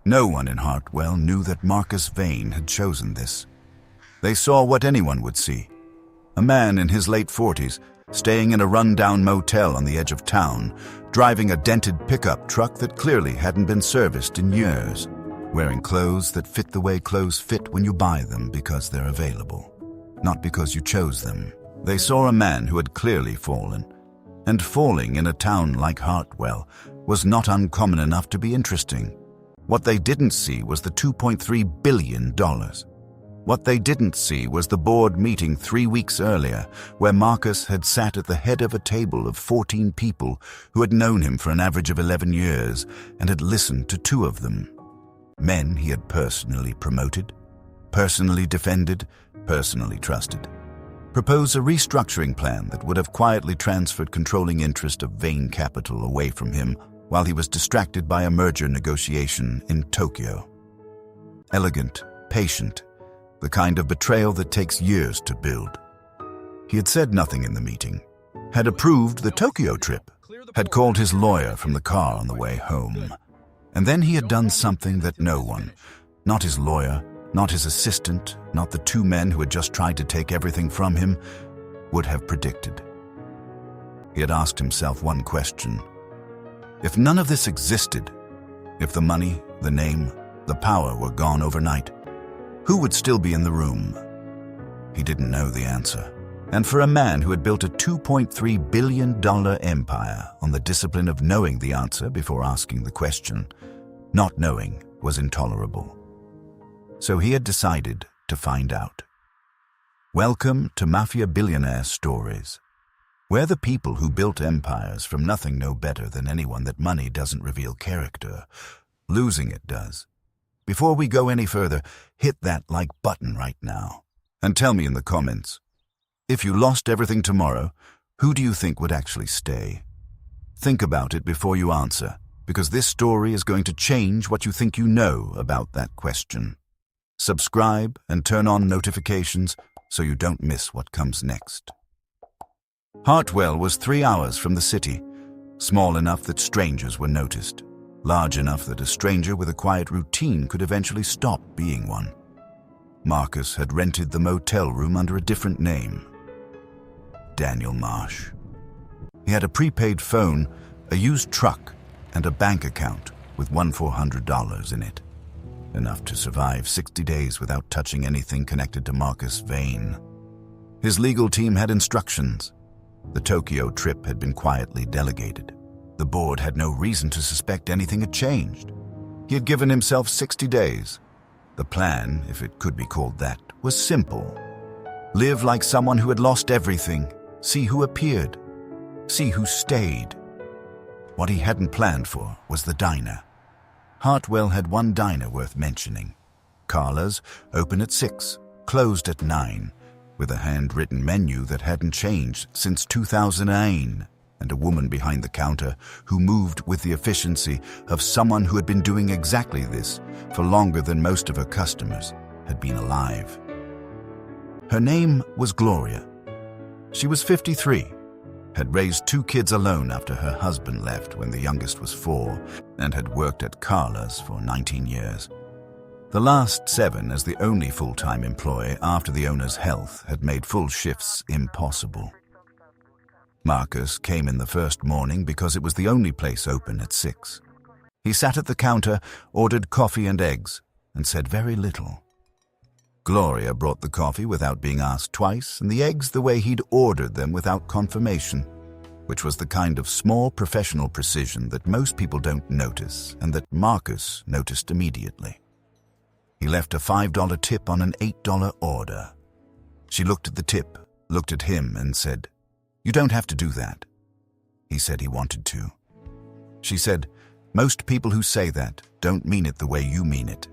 No one in Hartwell knew that Marcus Vane had chosen this. They saw what anyone would see. A man in his late 40s, staying in a run-down motel on the edge of town, driving a dented pickup truck that clearly hadn't been serviced in years, wearing clothes that fit the way clothes fit when you buy them because they're available, not because you chose them. They saw a man who had clearly fallen, and falling in a town like Hartwell was not uncommon enough to be interesting. What they didn't see was the $2.3 billion. What they didn't see was the board meeting 3 weeks earlier, where Marcus had sat at the head of a table of 14 people who had known him for an average of 11 years and had listened to 2 of them. Men he had personally promoted, personally defended, personally trusted. Propose a restructuring plan that would have quietly transferred controlling interest of Vane Capital away from him while he was distracted by a merger negotiation in Tokyo. Elegant, patient, the kind of betrayal that takes years to build. He had said nothing in the meeting, had approved the Tokyo trip, had called his lawyer from the car on the way home. And then he had done something that no one, not his lawyer, not his assistant, not the 2 men who had just tried to take everything from him, would have predicted. He had asked himself one question. If none of this existed, if the money, the name, the power were gone overnight, who would still be in the room? He didn't know the answer. And for a man who had built a $2.3 billion empire on the discipline of knowing the answer before asking the question, not knowing was intolerable. So he had decided to find out. Welcome to Mafia Billionaire Stories, where the people who built empires from nothing know better than anyone that money doesn't reveal character. Losing it does. Before we go any further, hit that like button right now. And tell me in the comments, if you lost everything tomorrow, who do you think would actually stay? Think about it before you answer, because this story is going to change what you think you know about that question. Subscribe and turn on notifications so you don't miss what comes next. Hartwell was 3 hours from the city, small enough that strangers were noticed, large enough that a stranger with a quiet routine could eventually stop being one. Marcus had rented the motel room under a different name. Daniel Marsh. He had a prepaid phone, a used truck, and a bank account with $1,400 in it. Enough to survive 60 days without touching anything connected to Marcus Vane. His legal team had instructions. The Tokyo trip had been quietly delegated. The board had no reason to suspect anything had changed. He had given himself 60 days. The plan, if it could be called that, was simple. Live like someone who had lost everything. See who appeared. See who stayed. What he hadn't planned for was the diner. Hartwell had one diner worth mentioning. Carla's, open at 6, closed at 9, with a handwritten menu that hadn't changed since 2009, and a woman behind the counter who moved with the efficiency of someone who had been doing exactly this for longer than most of her customers had been alive. Her name was Gloria. She was 53, had raised 2 kids alone after her husband left when the youngest was 4, and had worked at Carla's for 19 years. The last 7 as the only full-time employee after the owner's health had made full shifts impossible. Marcus came in the first morning because it was the only place open at 6. He sat at the counter, ordered coffee and eggs, and said very little. Gloria brought the coffee without being asked twice, and the eggs the way he'd ordered them without confirmation, which was the kind of small professional precision that most people don't notice and that Marcus noticed immediately. He left a $5 tip on an $8 order. She looked at the tip, looked at him, and said, "You don't have to do that." He said he wanted to. She said, "Most people who say that don't mean it the way you mean it."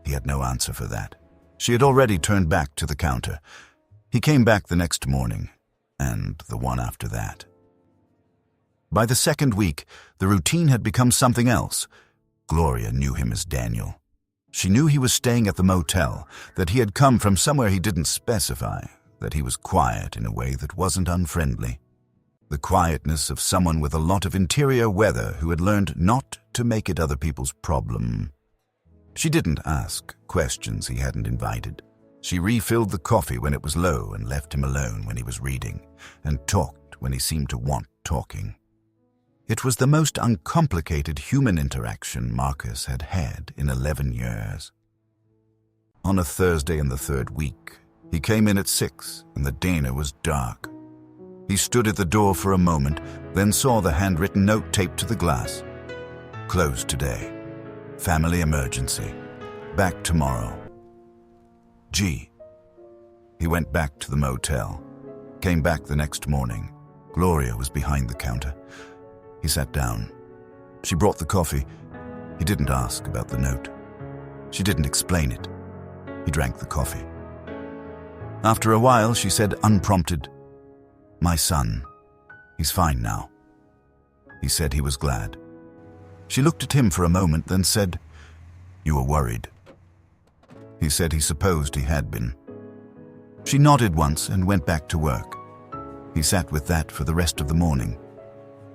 He had no answer for that. She had already turned back to the counter. He came back the next morning, and the one after that. By the second week, the routine had become something else. Gloria knew him as Daniel. She knew he was staying at the motel, that he had come from somewhere he didn't specify, that he was quiet in a way that wasn't unfriendly. The quietness of someone with a lot of interior weather who had learned not to make it other people's problem, She didn't ask questions he hadn't invited. She refilled the coffee when it was low and left him alone when he was reading, and talked when he seemed to want talking. It was the most uncomplicated human interaction Marcus had had in 11 years. On a Thursday in the third week, he came in at 6 and the diner was dark. He stood at the door for a moment, then saw the handwritten note taped to the glass. Closed today. Family emergency. Back tomorrow. G. He went back to the motel. Came back the next morning. Gloria was behind the counter. He sat down. She brought the coffee. He didn't ask about the note. She didn't explain it. He drank the coffee. After a while, she said, unprompted, "My son. He's fine now." He said he was glad. She looked at him for a moment, then said, "You were worried." He said he supposed he had been. She nodded once and went back to work. He sat with that for the rest of the morning.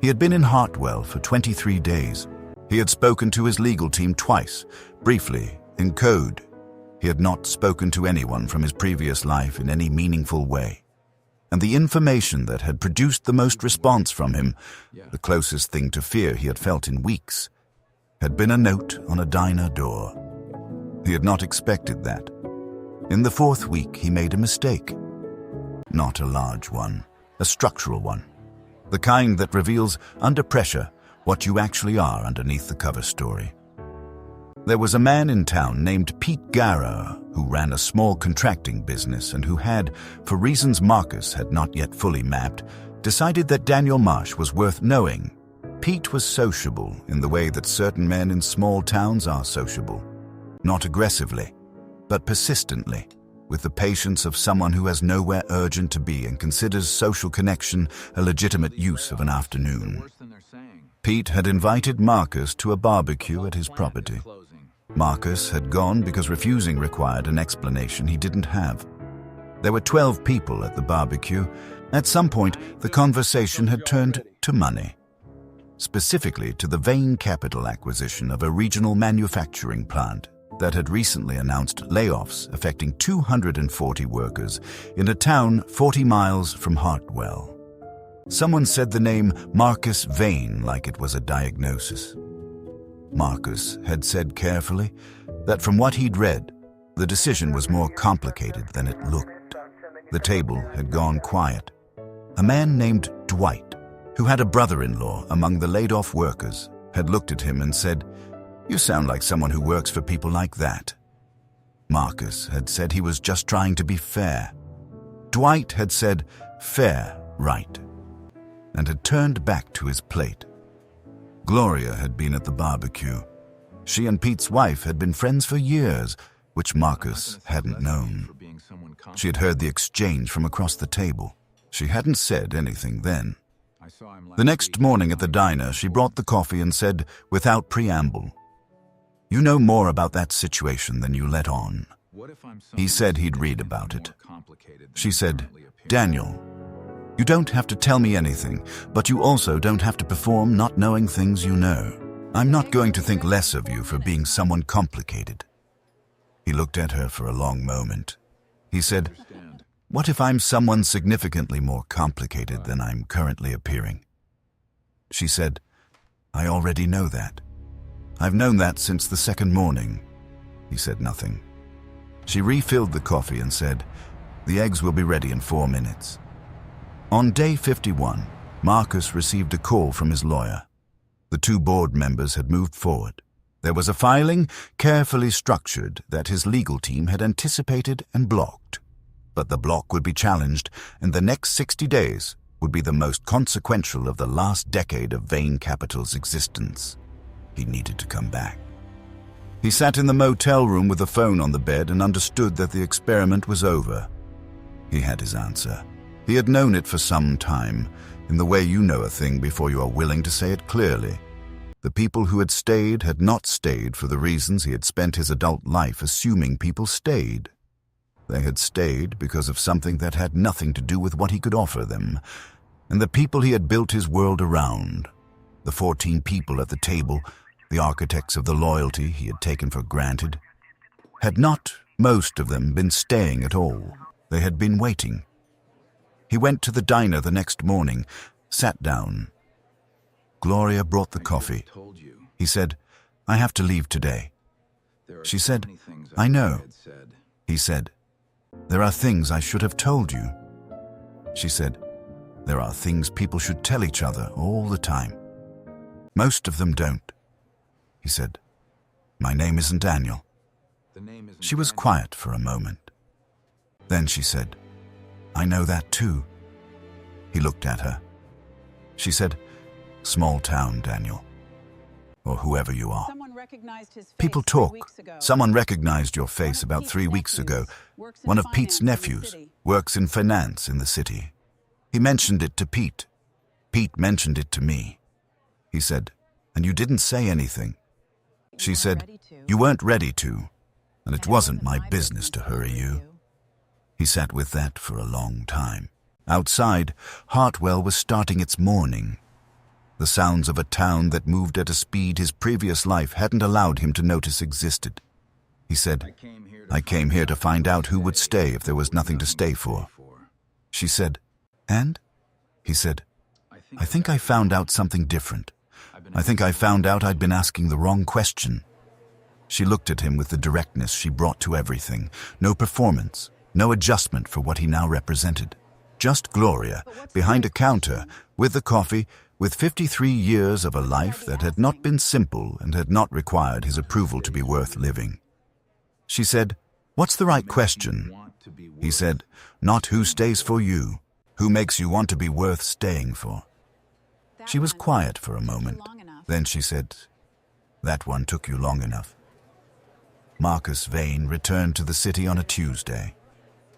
He had been in Hartwell for 23 days. He had spoken to his legal team twice, briefly, in code. He had not spoken to anyone from his previous life in any meaningful way. And the information that had produced the most response from him, the closest thing to fear he had felt in weeks, had been a note on a diner door. He had not expected that. In the fourth week, he made a mistake. Not a large one, a structural one. The kind that reveals, under pressure, what you actually are underneath the cover story. There was a man in town named Pete Garrow who ran a small contracting business and who had, for reasons Marcus had not yet fully mapped, decided that Daniel Marsh was worth knowing. Pete was sociable in the way that certain men in small towns are sociable. Not aggressively, but persistently, with the patience of someone who has nowhere urgent to be and considers social connection a legitimate use of an afternoon. Pete had invited Marcus to a barbecue at his property. Marcus had gone because refusing required an explanation he didn't have. There were 12 people at the barbecue. At some point, the conversation had turned to money. Specifically to the Vane Capital acquisition of a regional manufacturing plant that had recently announced layoffs affecting 240 workers in a town 40 miles from Hartwell. Someone said the name Marcus Vane like it was a diagnosis. Marcus had said carefully that from what he'd read, the decision was more complicated than it looked. The table had gone quiet. A man named Dwight, who had a brother-in-law among the laid-off workers, had looked at him and said, "You sound like someone who works for people like that." Marcus had said he was just trying to be fair. Dwight had said, "Fair, right," and had turned back to his plate. Gloria had been at the barbecue. She and Pete's wife had been friends for years, which Marcus hadn't known. She had heard the exchange from across the table. She hadn't said anything then. The next morning at the diner, she brought the coffee and said, without preamble, "You know more about that situation than you let on." He said he'd read about it. She said, "Daniel, you don't have to tell me anything, but you also don't have to perform not knowing things you know. I'm not going to think less of you for being someone complicated." He looked at her for a long moment. He said, "What if I'm someone significantly more complicated than I'm currently appearing?" She said, "I already know that. I've known that since the second morning." He said nothing. She refilled the coffee and said, "The eggs will be ready in 4 minutes." On day 51, Marcus received a call from his lawyer. The 2 board members had moved forward. There was a filing, carefully structured, that his legal team had anticipated and blocked. But the block would be challenged, and the next 60 days would be the most consequential of the last decade of Vane Capital's existence. He needed to come back. He sat in the motel room with the phone on the bed and understood that the experiment was over. He had his answer. He had known it for some time, in the way you know a thing before you are willing to say it clearly. The people who had not stayed for the reasons he had spent his adult life assuming people stayed. They had stayed because of something that had nothing to do with what he could offer them, and the people he had built his world around, the 14 people at the table, the architects of the loyalty he had taken for granted. Had not most of them been staying at all? They had been waiting. He went to the diner the next morning, sat down. Gloria brought the coffee. He said, "I have to leave today." She said, "I know." He said, "There are things I should have told you." She said, "There are things people should tell each other all the time. Most of them don't." He said, "My name isn't Daniel." She was quiet for a moment. Then she said, "I know that too." He looked at her. She said, "Small town, Daniel. Or whoever you are. People talk. Someone recognized your face about 3 weeks ago. One of Pete's nephews works in finance in the city. He mentioned it to Pete. Pete mentioned it to me." He said, "And you didn't say anything." She said, "You weren't ready to, and it wasn't my business to hurry you." He sat with that for a long time. Outside, Hartwell was starting its morning. The sounds of a town that moved at a speed his previous life hadn't allowed him to notice existed. He said, "I came here to find out who would stay if there was nothing to stay for." She said, "And?" He said, "I think I found out something different. I think I found out I'd been asking the wrong question." She looked at him with the directness she brought to everything. No performance, no adjustment for what he now represented. Just Gloria, behind a counter, with the coffee, with 53 years of a life that had not been simple and had not required his approval to be worth living. She said, "What's the right question?" He said, "Not who stays for you, who makes you want to be worth staying for." She was quiet for a moment. Then she said, "That one took you long enough." Marcus Vane returned to the city on a Tuesday.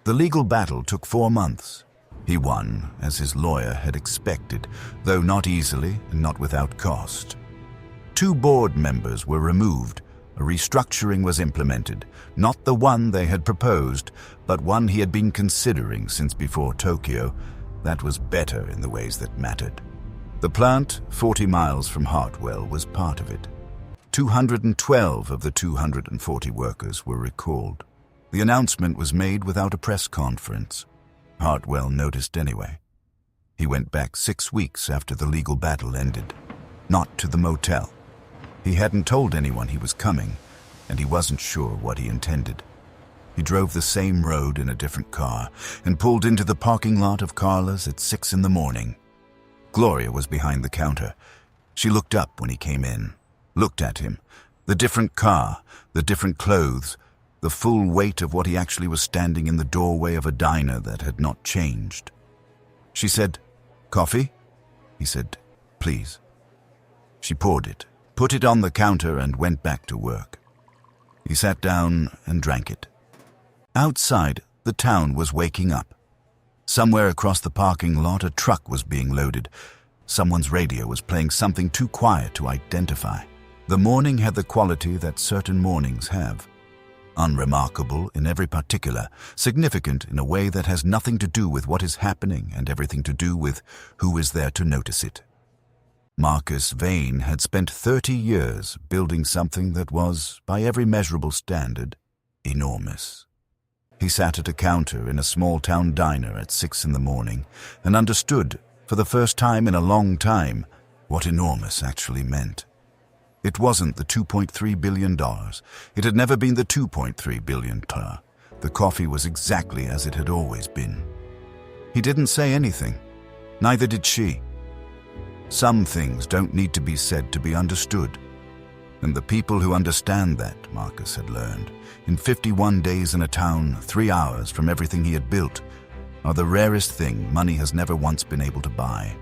The legal battle took 4 months. He won, as his lawyer had expected, though not easily and not without cost. 2 board members were removed. A restructuring was implemented, not the one they had proposed, but one he had been considering since before Tokyo. That was better in the ways that mattered. The plant, 40 miles from Hartwell, was part of it. 212 of the 240 workers were recalled. The announcement was made without a press conference. Hartwell noticed anyway. He went back 6 weeks after the legal battle ended, not to the motel. He hadn't told anyone he was coming, and he wasn't sure what he intended. He drove the same road in a different car and pulled into the parking lot of Carla's at 6 in the morning. Gloria was behind the counter. She looked up when he came in, looked at him, the different car, the different clothes, the full weight of what he actually was standing in the doorway of a diner that had not changed. She said, "Coffee?" He said, "Please." She poured it, put it on the counter, and went back to work. He sat down and drank it. Outside, the town was waking up. Somewhere across the parking lot, a truck was being loaded. Someone's radio was playing something too quiet to identify. The morning had the quality that certain mornings have. Unremarkable in every particular, significant in a way that has nothing to do with what is happening and everything to do with who is there to notice it. Marcus Vane had spent 30 years building something that was, by every measurable standard, enormous. He sat at a counter in a small-town diner at 6 in the morning and understood, for the first time in a long time, what enormous actually meant. It wasn't the $2.3 billion. It had never been the $2.3 billion. The coffee was exactly as it had always been. He didn't say anything. Neither did she. Some things don't need to be said to be understood. And the people who understand that, Marcus had learned, in 51 days in a town, 3 hours from everything he had built, are the rarest thing money has never once been able to buy.